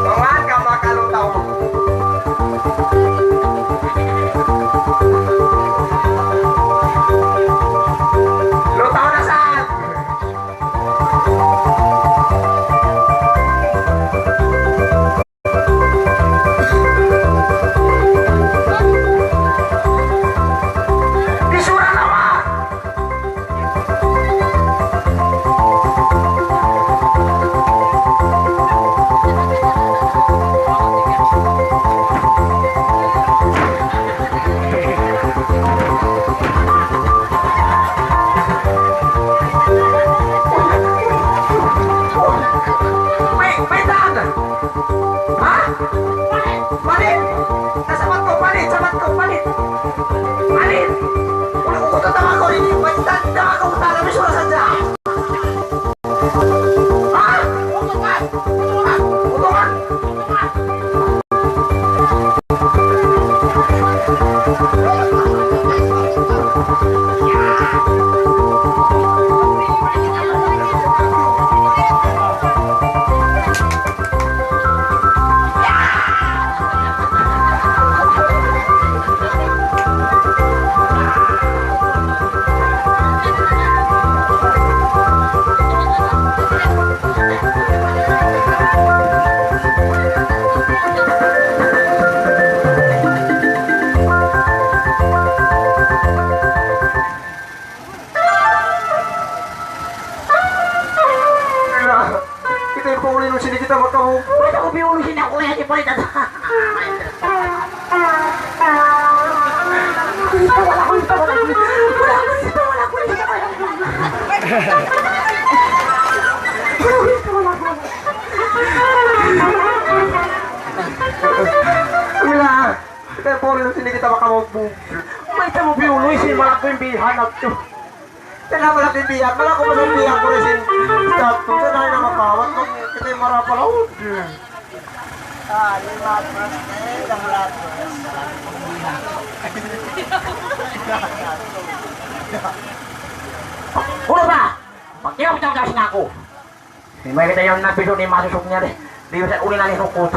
Pangan ka makalutaw. Lutaw na saan? Bisura naman! May daan! Ha? Palit! Nasabat ko, palit! Sabat ko, palit! Palit! Ulit ko tatama ko rin yung balitan! Tama ko utala, may sura sadya! Ha? Utungan! Utungan! Utungan! Kita yung pangulin nung sini kita makamu. Ba't ako biulusin ako yan? Ipalit at... Wala ko. Wala. Kita yung pangulin nung sini kita makamu. May tamo biulusin, wala ko yung bihanap to. Kaya malaki biyak. Wala ko masang biyak ko rin sin. Stop. Kung saan na makawat. Kita yung marapalawad. Ulo ba? Pagkira ko kasi na ako. May kita yung napiso ni masusok niya rin. Di ba sa uli na ni Sukot.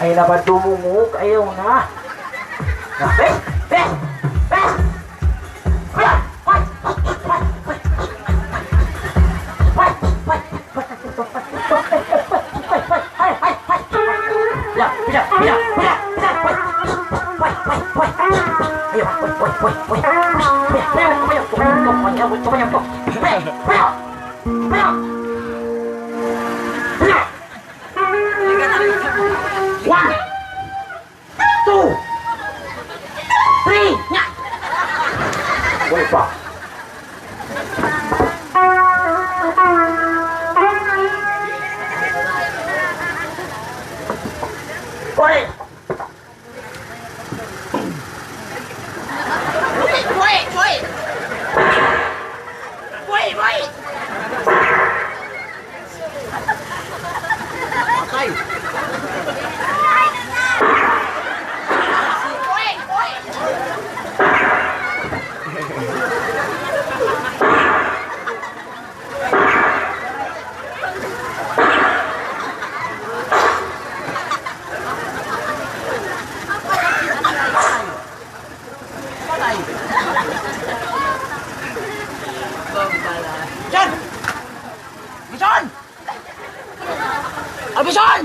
Ay naman dumungog. Ayaw na. Bes! Bes! Bes! One, two, three, nya. Boleh pak. Boleh. John! Bison! Bison!